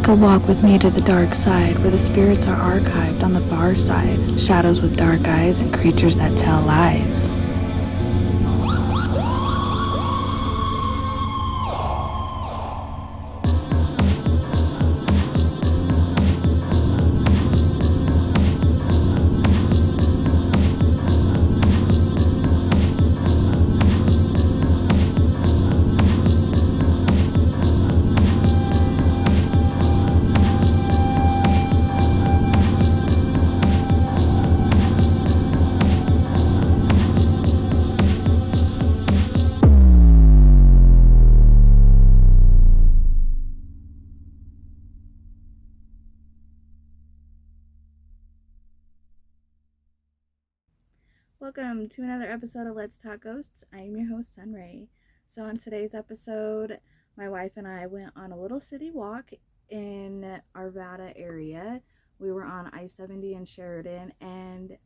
a walk with me to the dark side, where the spirits are archived on the bar side, shadows with dark eyes and creatures that tell lies. Welcome to another episode of Let's Talk Ghosts. I am your host, SunRayki. So in today's episode, my wife and I went on a little city walk in Arvada area. We were on I-70 in Sheridan, and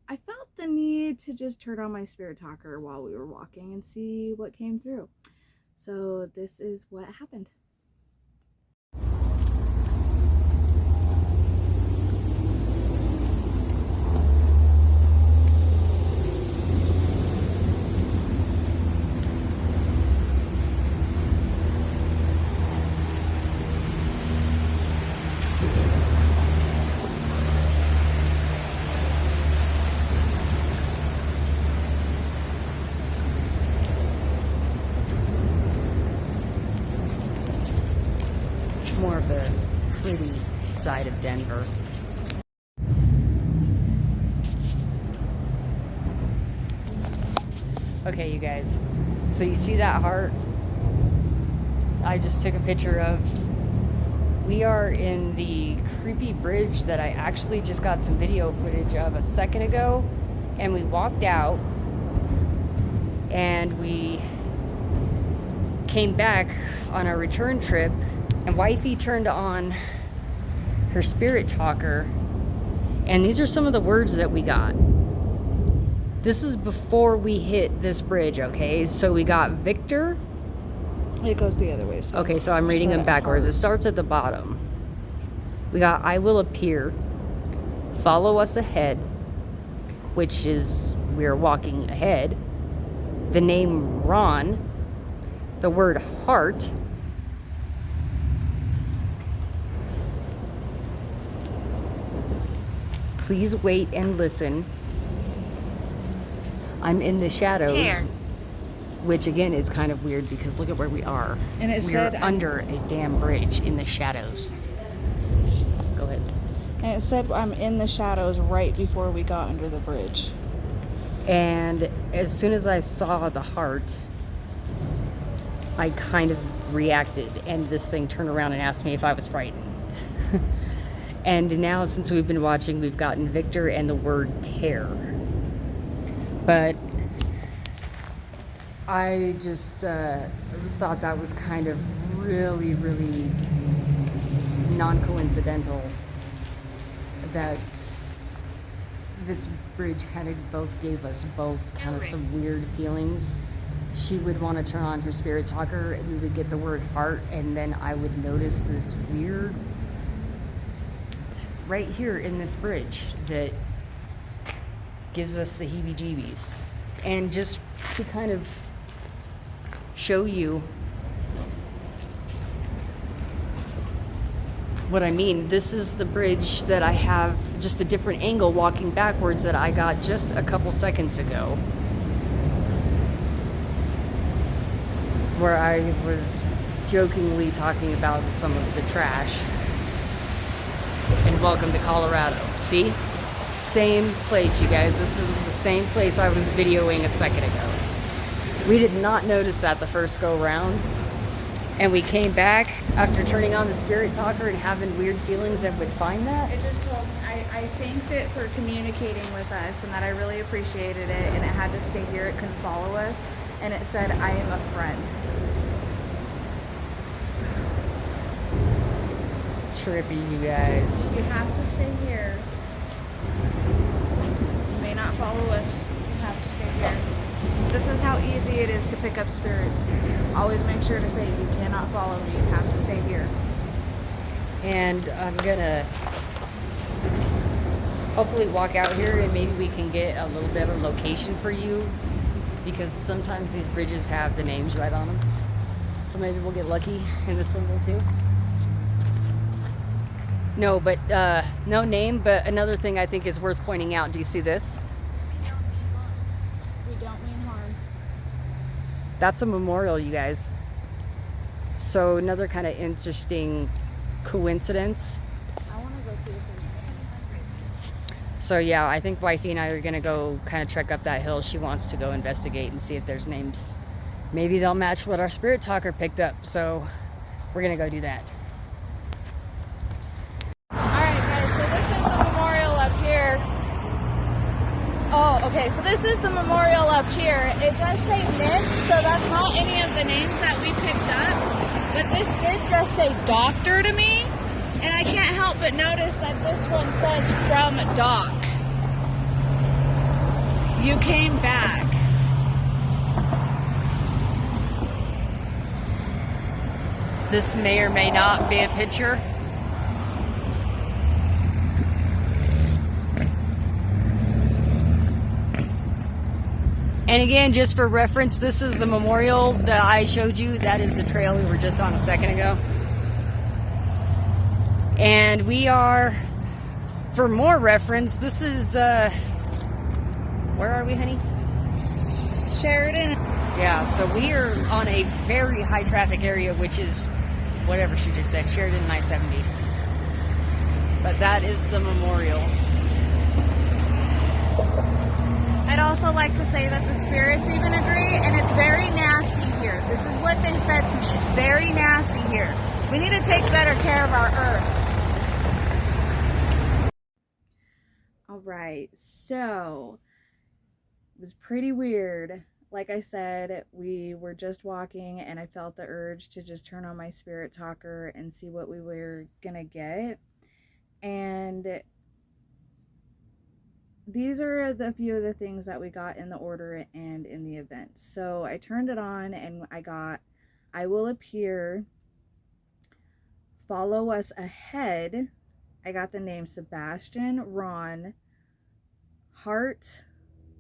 I felt the need to just turn on my spirit talker while we were walking and see what came through. So this is what happened. More of the pretty side of Denver. Okay, you guys, so you see that heart I just took a picture of? We are in the creepy bridge that I actually just got some video footage of a second ago, and we walked out and we came back on our return trip. And wifey turned on her spirit talker, and these are some of the words that we got. This is before we hit this bridge, okay? So we got Victor. It goes the other way. So okay, so I'm reading them backwards. It starts at the bottom. We got I will appear, follow us ahead, which is we're walking ahead. The name Ron, the word heart, please wait and listen. I'm in the shadows. Care. Which again is kind of weird because look at where we are. And it said under a damn bridge in the shadows. Go ahead. And it said I'm in the shadows right before we got under the bridge. And as soon as I saw the heart, I kind of reacted, and this thing turned around and asked me if I was frightened. And now, since we've been watching, we've gotten Victor and the word terror. But I just thought that was kind of really, really non-coincidental that this bridge kind of both gave us both kind of some weird feelings. She would want to turn on her spirit talker, and we would get the word heart, and then I would notice this weird right here in this bridge that gives us the heebie-jeebies. And just to kind of show you what I mean, this is the bridge that I have just a different angle walking backwards that I got just a couple seconds ago, where I was jokingly talking about some of the trash. And welcome to Colorado. See? Same place, you guys. This is the same place I was videoing a second ago. We did not notice that the first go round. And we came back after turning on the spirit talker and having weird feelings and would find that. It just told me, I thanked it for communicating with us and that I really appreciated it, and it had to stay here. It couldn't follow us. And it said, I am a friend. Trippy, you guys. You have to stay here. You may not follow us. You have to stay here. This is how easy it is to pick up spirits. Always make sure to say, you cannot follow me. You have to stay here. And I'm gonna hopefully walk out here and maybe we can get a little bit of location for you, because sometimes these bridges have the names right on them. So maybe we'll get lucky and this one will too. No, but no name, but another thing I think is worth pointing out. Do you see this? We don't mean harm. That's a memorial, you guys. So another kind of interesting coincidence. I want to go see if there's names. So yeah, I think wifey and I are gonna go kind of trek up that hill. She wants to go investigate and see if there's names. Maybe they'll match what our spirit talker picked up. So we're gonna go do that. Alright guys, so this is the memorial up here. Oh, okay, so this is the memorial up here. It does say Nick, so that's not any of the names that we picked up. But this did just say doctor to me. And I can't help but notice that this one says from Doc. You came back. This may or may not be a picture. And again, just for reference, this is the memorial that I showed you. That is the trail we were just on a second ago. And we are, for more reference, this is, where are we, honey? Sheridan. Yeah, so we are on a very high traffic area, which is whatever she just said, Sheridan and I-70. But that is the memorial. I'd also like to say that the spirits even agree, and it's very nasty here. This is what they said to me. It's very nasty here. We need to take better care of our earth. Alright, so it was pretty weird. Like I said, we were just walking and I felt the urge to just turn on my spirit talker and see what we were gonna get. And these are the few of the things that we got in the order and in the event. So I turned it on and I got I Will Appear, Follow Us Ahead. I got the name Sebastian, Ron, Heart,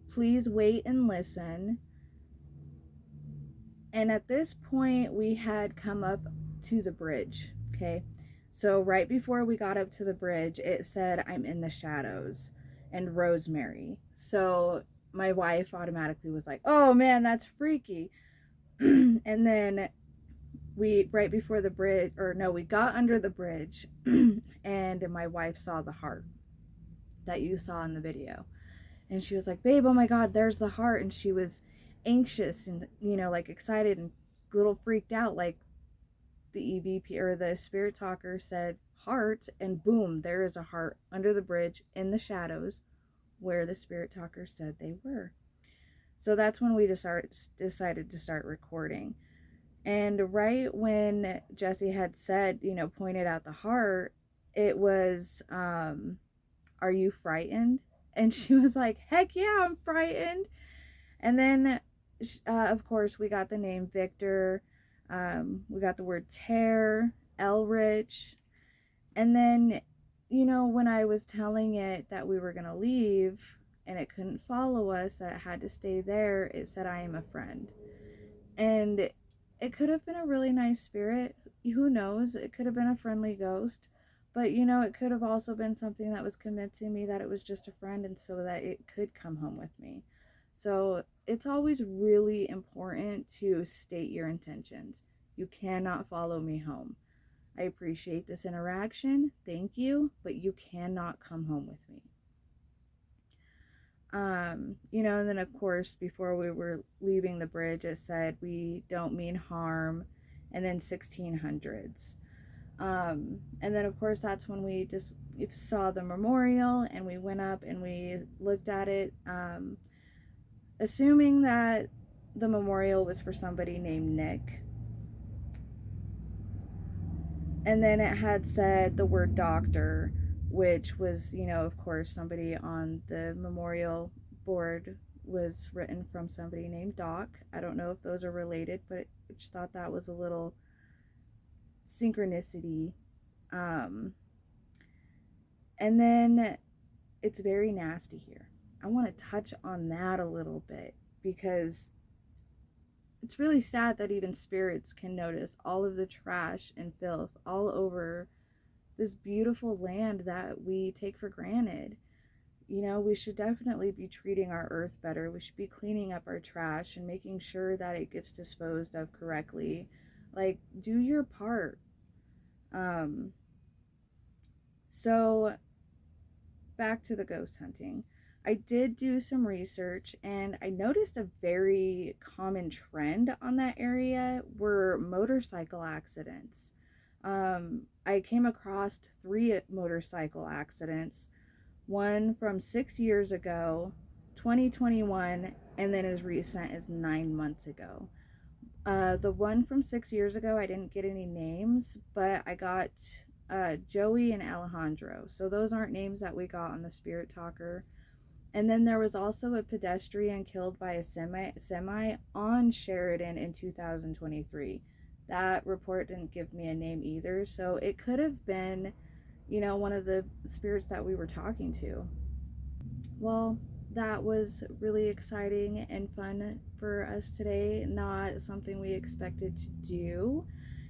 Please Wait and Listen. And at this point we had come up to the bridge. Okay, so right before we got up to the bridge, it said I'm in the shadows and Rosemary. So my wife automatically was like, oh man, that's freaky. And then we, right before the bridge, or no, we got under the bridge and my wife saw the heart that you saw in the video. And she was like, babe, oh my God, there's the heart. And she was anxious and, you know, like excited and a little freaked out. Like the EVP or the spirit talker said heart, and boom, there is a heart under the bridge in the shadows where the spirit talker said they were. So that's when we decided to start recording. And right when Jessy had said, you know, pointed out the heart, it was, are you frightened? And she was like, heck yeah, I'm frightened. And then, of course, we got the name Victor. We got the word tear, Elrich. And then, you know, when I was telling it that we were going to leave and it couldn't follow us, that it had to stay there, it said, I am a friend. And it could have been a really nice spirit. Who knows? It could have been a friendly ghost. But, you know, it could have also been something that was convincing me that it was just a friend and so that it could come home with me. So it's always really important to state your intentions. You cannot follow me home. I appreciate this interaction. Thank you. But you cannot come home with me. You know, and then of course, before we were leaving the bridge, it said, we don't mean harm. And then 1600s. And then of course that's when we just saw the memorial and we went up and we looked at it, assuming that the memorial was for somebody named Nick. And then it had said the word doctor, which was, you know, of course somebody on the memorial board was written from somebody named Doc. I don't know if those are related, but I just thought that was a little synchronicity And then it's very nasty here. I want to touch on that a little bit because it's really sad that even spirits can notice all of the trash and filth all over this beautiful land that we take for granted. You know, we should definitely be treating our earth better. We should be cleaning up our trash and making sure that it gets disposed of correctly. Like, do your part. Um, so back to the ghost hunting. I did do some research and I noticed a very common trend on that area were motorcycle accidents. I came across 3 motorcycle accidents, one from 6 years ago, 2021, and then as recent as 9 months ago. The one from 6 years ago, I didn't get any names, but I got Joey and Alejandro. So those aren't names that we got on the Spirit Talker. And then there was also a pedestrian killed by a semi on Sheridan in 2023. That report didn't give me a name either, so it could have been, you know, one of the spirits that we were talking to. Well, that was really exciting and fun for us today. Not something we expected to do.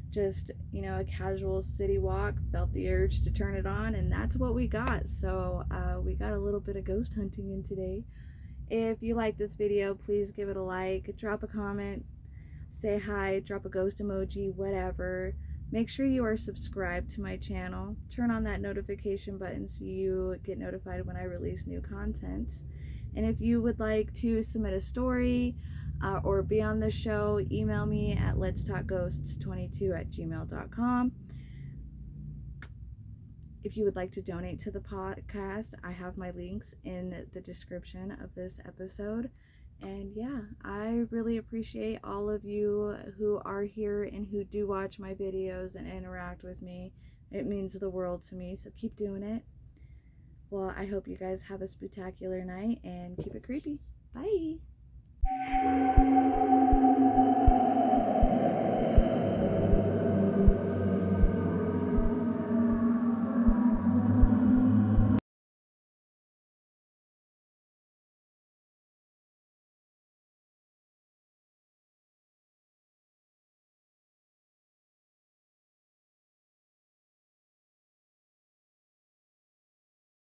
Just, you know, a casual city walk, felt the urge to turn it on, and that's what we got. So we got a little bit of ghost hunting in today. If you like this video, please give it a like, drop a comment, say hi, drop a ghost emoji, whatever. Make sure you are subscribed to my channel. Turn on that notification button so you get notified when I release new content. And if you would like to submit a story or be on the show, email me at letstalkghosts22@gmail.com. If you would like to donate to the podcast, I have my links in the description of this episode. And yeah, I really appreciate all of you who are here and who do watch my videos and interact with me. It means the world to me, so keep doing it. Well, I hope you guys have a spectacular night and keep it creepy. Bye!